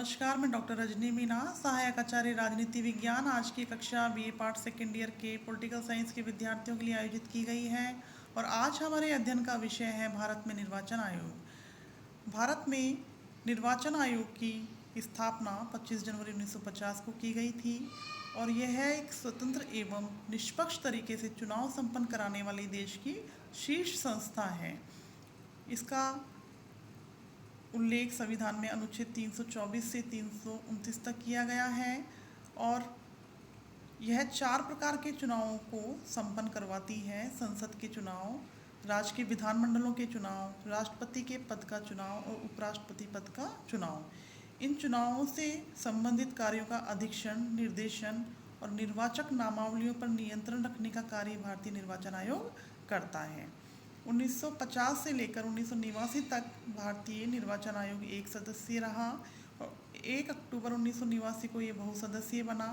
नमस्कार, मैं डॉक्टर रजनी मीना, सहायक आचार्य राजनीति विज्ञान। आज की कक्षा बीए पार्ट सेकेंड ईयर के पॉलिटिकल साइंस के विद्यार्थियों के लिए आयोजित की गई है और आज हमारे अध्ययन का विषय है भारत में निर्वाचन आयोग। भारत में निर्वाचन आयोग की स्थापना 25 जनवरी 1950 को की गई थी और यह एक स्वतंत्र एवं निष्पक्ष तरीके से चुनाव संपन्न कराने वाली देश की शीर्ष संस्था है। इसका उल्लेख संविधान में अनुच्छेद 324 से 329 तक किया गया है और यह 4 प्रकार के चुनावों को संपन्न करवाती है। संसद के चुनाव, राज्य के विधानमंडलों के चुनाव, राष्ट्रपति के पद का चुनाव और उपराष्ट्रपति पद का चुनाव। इन चुनावों से संबंधित कार्यों का अधीक्षण, निर्देशन और निर्वाचक नामावलियों पर नियंत्रण रखने का कार्य भारतीय निर्वाचन आयोग करता है। 1950 से लेकर 1989 तक भारतीय निर्वाचन आयोग एक सदस्यीय रहा और 1 अक्टूबर 1989 को ये बहुसदस्यीय बना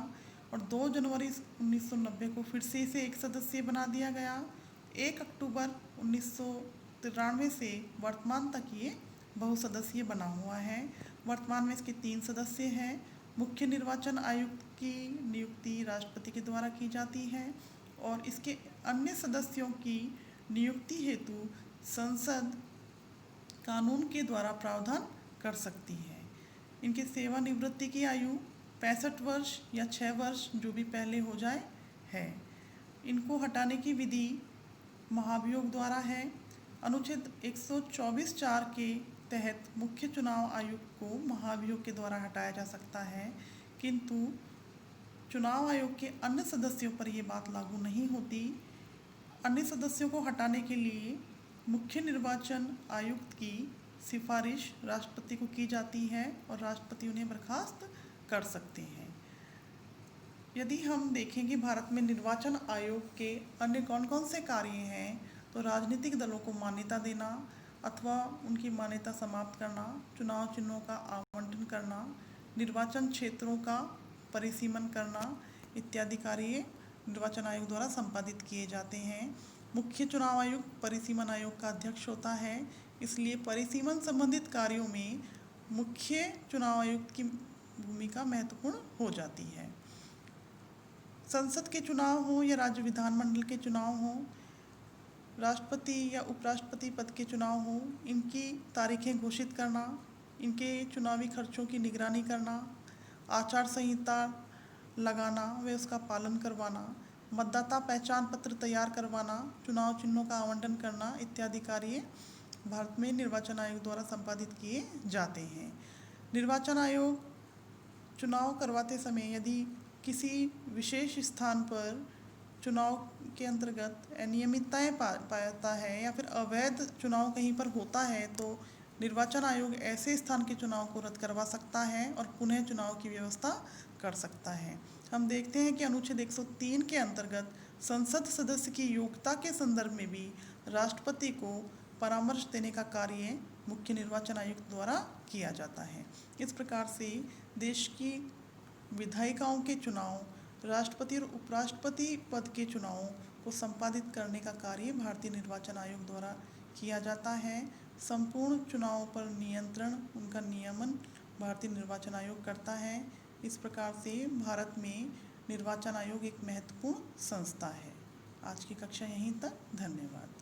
और 2 जनवरी 1990 को फिर से इसे एक सदस्यीय बना दिया गया। 1 अक्टूबर 1993 से वर्तमान तक ये बहुसदस्यीय बना हुआ है। वर्तमान में इसके 3 सदस्य हैं। मुख्य निर्वाचन आयुक्त की नियुक्ति राष्ट्रपति के द्वारा की जाती है और इसके अन्य सदस्यों की नियुक्ति हेतु संसद कानून के द्वारा प्रावधान कर सकती है। इनकी सेवानिवृत्ति की आयु 65 वर्ष या 6 वर्ष जो भी पहले हो जाए है। इनको हटाने की विधि महाभियोग द्वारा है। अनुच्छेद 124(4) के तहत मुख्य चुनाव आयुक्त को महाभियोग के द्वारा हटाया जा सकता है, किंतु चुनाव आयोग के अन्य सदस्यों पर ये बात लागू नहीं होती। अन्य सदस्यों को हटाने के लिए मुख्य निर्वाचन आयुक्त की सिफारिश राष्ट्रपति को की जाती है और राष्ट्रपति उन्हें बर्खास्त कर सकते हैं। यदि हम देखें कि भारत में निर्वाचन आयोग के अन्य कौन कौन से कार्य हैं, तो राजनीतिक दलों को मान्यता देना अथवा उनकी मान्यता समाप्त करना, चुनाव चिन्हों का आवंटन करना, निर्वाचन क्षेत्रों का परिसीमन करना इत्यादि कार्य निर्वाचन आयोग द्वारा संपादित किए जाते हैं। मुख्य चुनाव आयुक्त परिसीमन आयोग का अध्यक्ष होता है, इसलिए परिसीमन संबंधित कार्यों में मुख्य चुनाव आयुक्त की भूमिका महत्वपूर्ण हो जाती है। संसद के चुनाव हो या राज्य विधानमंडल के चुनाव हो, राष्ट्रपति या उपराष्ट्रपति पद के चुनाव हो, इनकी तारीखें घोषित करना, इनके चुनावी खर्चों की निगरानी करना, आचार संहिता लगाना व उसका पालन करवाना, मतदाता पहचान पत्र तैयार करवाना, चुनाव चिन्हों का आवंटन करना इत्यादि कार्य भारत में निर्वाचन आयोग द्वारा संपादित किए जाते हैं। निर्वाचन आयोग चुनाव करवाते समय यदि किसी विशेष स्थान पर चुनाव के अंतर्गत अनियमितताएं पाता है या फिर अवैध चुनाव कहीं पर होता है, तो निर्वाचन आयोग ऐसे स्थान के चुनाव को रद्द करवा सकता है और पुनः चुनाव की व्यवस्था कर सकता है। हम देखते हैं कि अनुच्छेद 103 के अंतर्गत संसद सदस्य की योग्यता के संदर्भ में भी राष्ट्रपति को परामर्श देने का कार्य मुख्य निर्वाचन आयुक्त द्वारा किया जाता है। इस प्रकार से देश की विधायिकाओं के चुनाव, राष्ट्रपति और उपराष्ट्रपति पद के चुनावों को संपादित करने का कार्य भारतीय निर्वाचन आयोग द्वारा किया जाता है। संपूर्ण चुनावों पर नियंत्रण, उनका नियमन भारतीय निर्वाचन आयोग करता है। इस प्रकार से भारत में निर्वाचन आयोग एक महत्वपूर्ण संस्था है। आज की कक्षा यहीं तक। धन्यवाद।